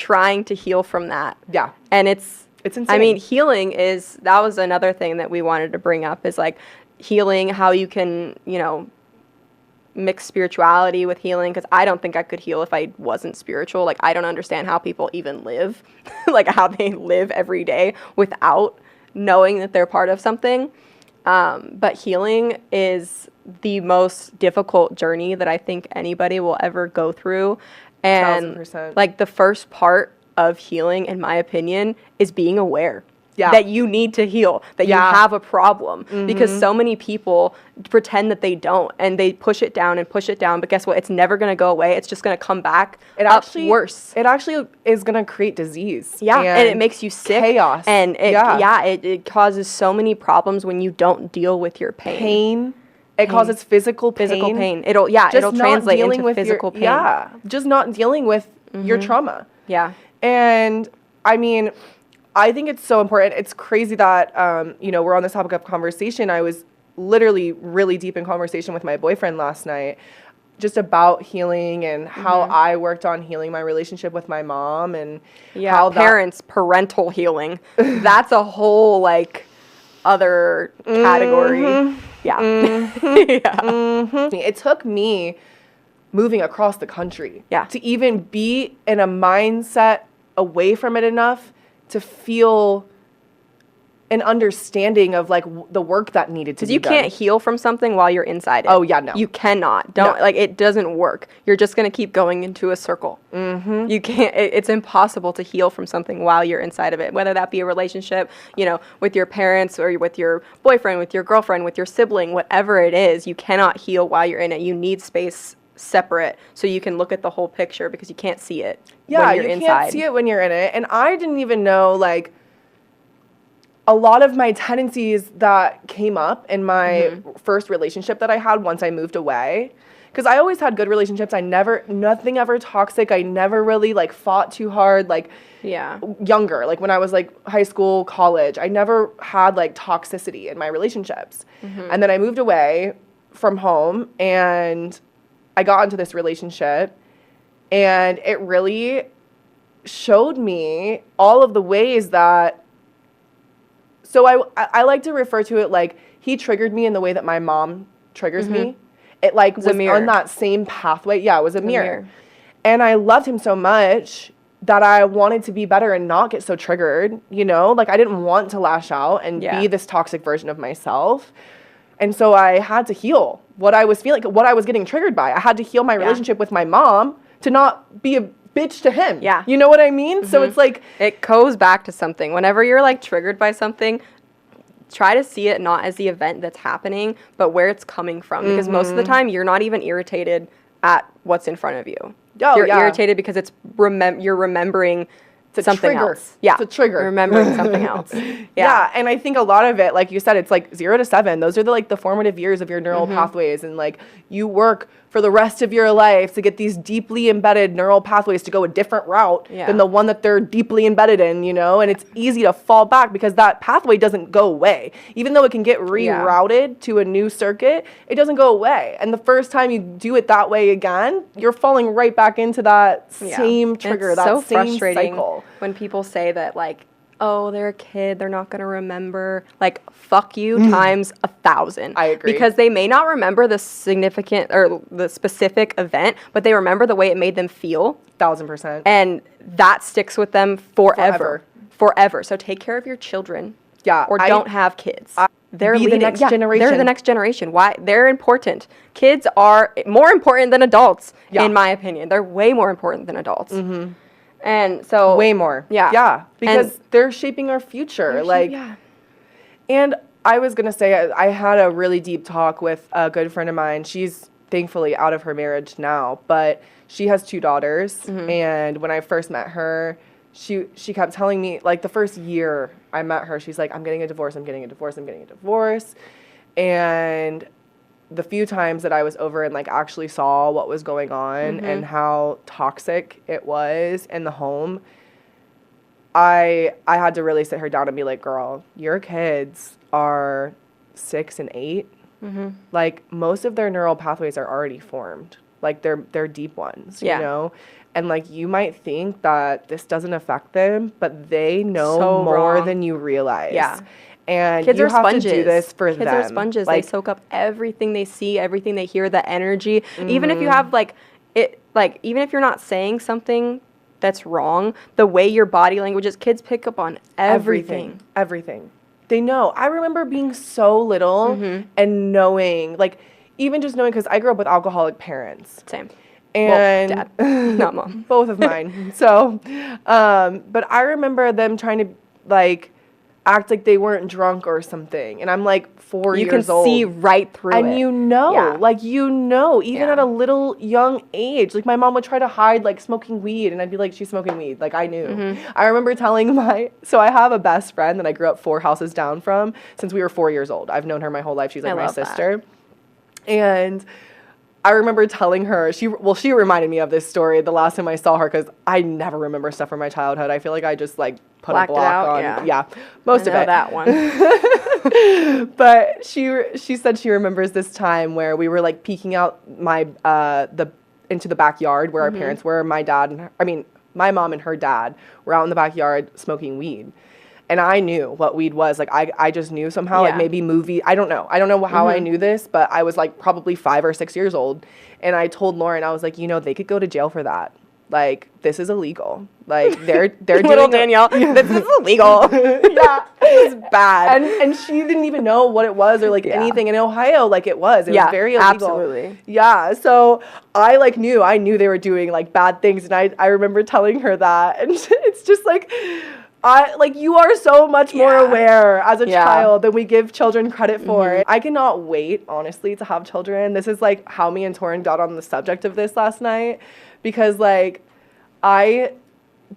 trying to heal from that. Yeah. And it's insane. I mean, healing that was another thing that we wanted to bring up, is like healing, how you can, mix spirituality with healing, because I don't think I could heal if I wasn't spiritual. Like, I don't understand how people even live, like how they live every day without knowing that they're part of something. But healing is the most difficult journey that I think anybody will ever go through. And 1000%. like the first part of healing, in my opinion, is being aware. Yeah. That you need to heal, that you have a problem, because so many people pretend that they don't, and they push it down, but guess what? It's never going to go away. It's just going to come back worse. It actually is going to create disease. Yeah, and it makes you sick. Chaos. And it causes so many problems when you don't deal with your pain. It causes physical pain. Physical pain. It'll translate into physical pain. Yeah, just not dealing with your trauma. Yeah. And, I mean, I think it's so important. It's crazy that, we're on this topic of conversation. I was literally really deep in conversation with my boyfriend last night just about healing and how I worked on healing my relationship with my mom and how parental healing. That's a whole, like, other category. Yeah. It took me moving across the country to even be in a mindset away from it enough to feel an understanding of like the work that needed to be done. Because you can't heal from something while you're inside it. Oh yeah, no. You cannot. It doesn't work. You're just going to keep going into a circle. You can't, it's impossible to heal from something while you're inside of it, whether that be a relationship, with your parents or with your boyfriend, with your girlfriend, with your sibling, whatever it is, you cannot heal while you're in it. You need space separate so you can look at the whole picture, because you can't see it when you're inside. Can't see it when you're in it. And I didn't even know, like, a lot of my tendencies that came up in my first relationship that I had once I moved away, because I always had good relationships. Nothing ever toxic. I never really, like, fought too hard, like, younger, like when I was like high school, college. I never had like toxicity in my relationships. And then I moved away from home and I got into this relationship, and it really showed me all of the ways that, so I like to refer to it like he triggered me in the way that my mom triggers me. It like was on that same pathway. Yeah, it was a mirror. And I loved him so much that I wanted to be better and not get so triggered, like I didn't want to lash out and be this toxic version of myself. And so I had to heal what I was feeling, what I was getting triggered by. I had to heal my relationship with my mom to not be a bitch to him. Yeah. You know what I mean? So it's like, it goes back to something. Whenever you're like triggered by something, try to see it not as the event that's happening, but where it's coming from. Because most of the time, you're not even irritated at what's in front of you. You're irritated because it's you're remembering something else. Yeah. It's a trigger. Remembering something else. Yeah. And I think a lot of it, like you said, it's like 0 to 7. Those are the formative years of your neural pathways. And like you work for the rest of your life to get these deeply embedded neural pathways to go a different route than the one that they're deeply embedded in, and it's easy to fall back because that pathway doesn't go away. Even though it can get rerouted to a new circuit, it doesn't go away. And the first time you do it that way again, you're falling right back into that same trigger, that so same frustrating cycle. When people say that, like, oh, they're a kid, they're not going to remember. Like, fuck you times 1,000. I agree. Because they may not remember the significant or the specific event, but they remember the way it made them feel. 1,000%. And that sticks with them forever. So take care of your children. Yeah. Or don't have kids. They're the next generation. They're the next generation. Why? They're important. Kids are more important than adults, in my opinion. They're way more important than adults. And so way more. Yeah. Because they're shaping our future. And I was going to say, I had a really deep talk with a good friend of mine. She's thankfully out of her marriage now, but she has 2 daughters. And when I first met her, she kept telling me, like, the first year I met her, she's like, I'm getting a divorce. And the few times that I was over and like actually saw what was going on and how toxic it was in the home, I had to really sit her down and be like, girl, your kids are 6 and 8. Like, most of their neural pathways are already formed. like they're deep ones, Yeah. you know? And like you might think that this doesn't affect them, but they know So more wrong. than you realize. Yeah. And Kids you are have sponges. to do this for them. Kids are sponges. Like, they soak up everything they see, everything they hear, the energy. Even if you have even if you're not saying something that's wrong, the way your body language is, kids pick up on everything. Everything. They know. I remember being so little and knowing, like, even just knowing, because I grew up with alcoholic parents. Same. And well, dad, not mom. both of mine. So, but I remember them trying to, like, act like they weren't drunk or something. And I'm like 4 years old. You can see right through it. And you know, Yeah. like, you know, even Yeah. at a little young age, like my mom would try to hide like smoking weed and I'd be like, she's smoking weed. Like I knew. I remember telling so I have a best friend that I grew up 4 houses down from since we were 4 years old. I've known her my whole life. She's like my sister. And I remember telling her, she reminded me of this story the last time I saw her because I never remember stuff from my childhood. I feel like I just like put Blacked a it block out, on. yeah. Most I of know it. that one. But she said she remembers this time where we were like peeking out into the backyard where our parents were. My mom and her dad were out in the backyard smoking weed. And I knew what weed was. Like, I just knew somehow, like, maybe movie. I don't know how I knew this, but I was, like, probably 5 or 6 years old. And I told Lauren, I was like, you know, they could go to jail for that. Like, this is illegal. Like, they're doing Little Danielle, this is illegal. Yeah. It's bad. And she didn't even know what it was or, like, anything. In Ohio, like, it was. It was very illegal. Absolutely. Yeah. So I, like, I knew they were doing, like, bad things. And I remember telling her that. And it's just, like... you are so much more aware as a child than we give children credit for. I cannot wait, honestly, to have children. This is, like, how me and Torin got on the subject of this last night. Because, like, I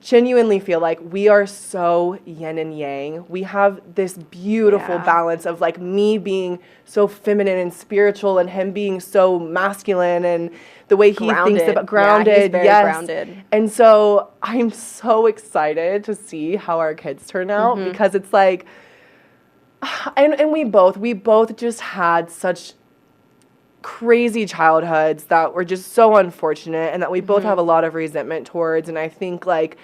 genuinely feel like we are so yin and yang. We have this beautiful balance of, like, me being so feminine and spiritual and him being so masculine and the way he thinks about grounded. Yeah, he's very grounded. And so I'm so excited to see how our kids turn out because it's like, and we both just had such crazy childhoods that were just so unfortunate and that we both have a lot of resentment towards. And I think, like,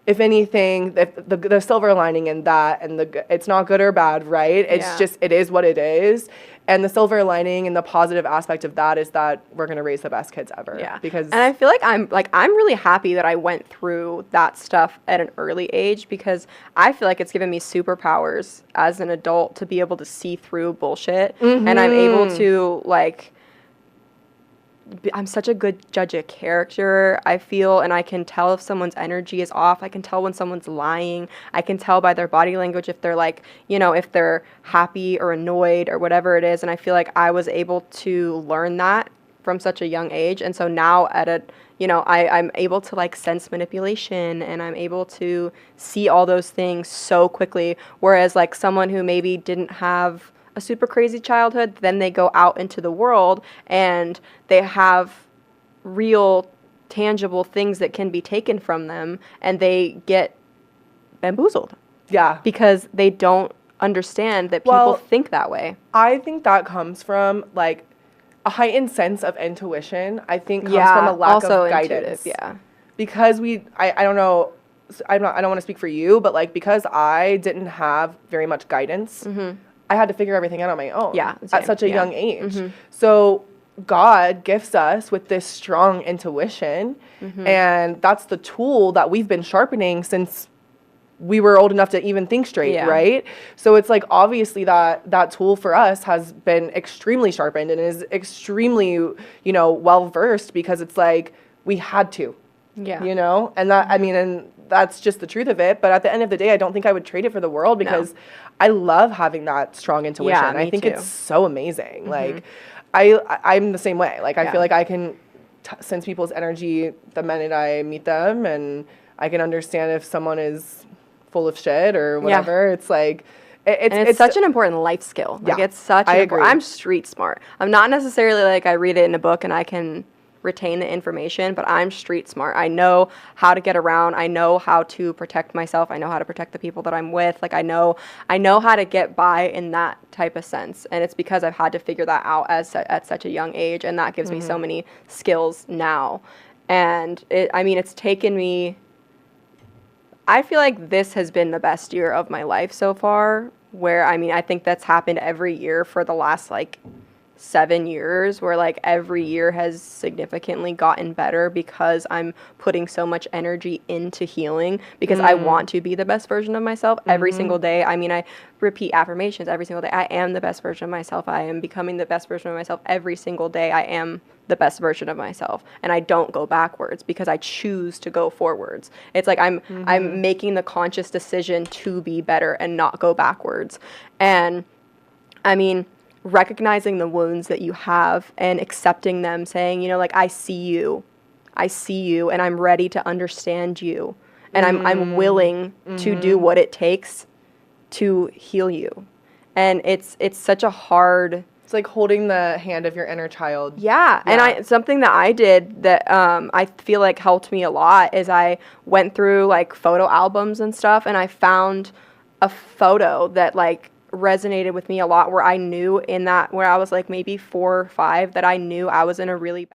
if anything, the silver lining in that, and it's not good or bad, right? It's just, it is what it is. And the silver lining and the positive aspect of that is that we're going to raise the best kids ever. Yeah. And I feel like I'm really happy that I went through that stuff at an early age because I feel like it's given me superpowers as an adult to be able to see through bullshit. And I'm able to, like, I'm such a good judge of character, I feel, and I can tell if someone's energy is off. I can tell when someone's lying. I can tell by their body language if they're, like, you know, if they're happy or annoyed or whatever it is. And I feel like I was able to learn that from such a young age. And so now I'm able to, like, sense manipulation and I'm able to see all those things so quickly. Whereas, like, someone who maybe didn't have a super crazy childhood, then they go out into the world and they have real tangible things that can be taken from them and they get bamboozled. Yeah. Because they don't understand that people think that way. I think that comes from, like, a heightened sense of intuition. I think comes from a lack of guidance. Yeah. Because I don't know, I don't want to speak for you, but, like, because I didn't have very much guidance, I had to figure everything out on my own at such a young age. So God gifts us with this strong intuition, and that's the tool that we've been sharpening since we were old enough to even think straight, right? So it's like, obviously that tool for us has been extremely sharpened and is extremely, you know, well-versed because it's like we had to, you know? And that, I mean, and that's just the truth of it. But at the end of the day, I don't think I would trade it for the world because I love having that strong intuition. Yeah, me I think too. it's so amazing. Like, I'm the same way. Like, I feel like I can sense people's energy the minute I meet them, and I can understand if someone is full of shit or whatever. It's like, it's such an important life skill. Like, it's such an important, I'm street smart. I'm not necessarily like I read it in a book and I can retain the information, but I'm street smart. I know how to get around. I know how to protect myself. I know how to protect the people that I'm with. Like I know how to get by in that type of sense. And it's because I've had to figure that out at such a young age, and that gives me so many skills now. And it's taken me, I feel like this has been the best year of my life so far, where I think that's happened every year for the last like 7 years, where like every year has significantly gotten better because I'm putting so much energy into healing, because I want to be the best version of myself every single day. I repeat affirmations every single day. I am the best version of myself. I am becoming the best version of myself every single day. I am the best version of myself, and I don't go backwards because I choose to go forwards. It's like I'm making the conscious decision to be better and not go backwards. And recognizing the wounds that you have and accepting them, saying, like, I see you, and I'm ready to understand you, and I'm willing to do what it takes to heal you. And it's such a hard. It's like holding the hand of your inner child. Yeah. And something that I did that I feel like helped me a lot is I went through like photo albums and stuff, and I found a photo that like resonated with me a lot, where I knew where I was like maybe 4 or 5, that I knew I was in a really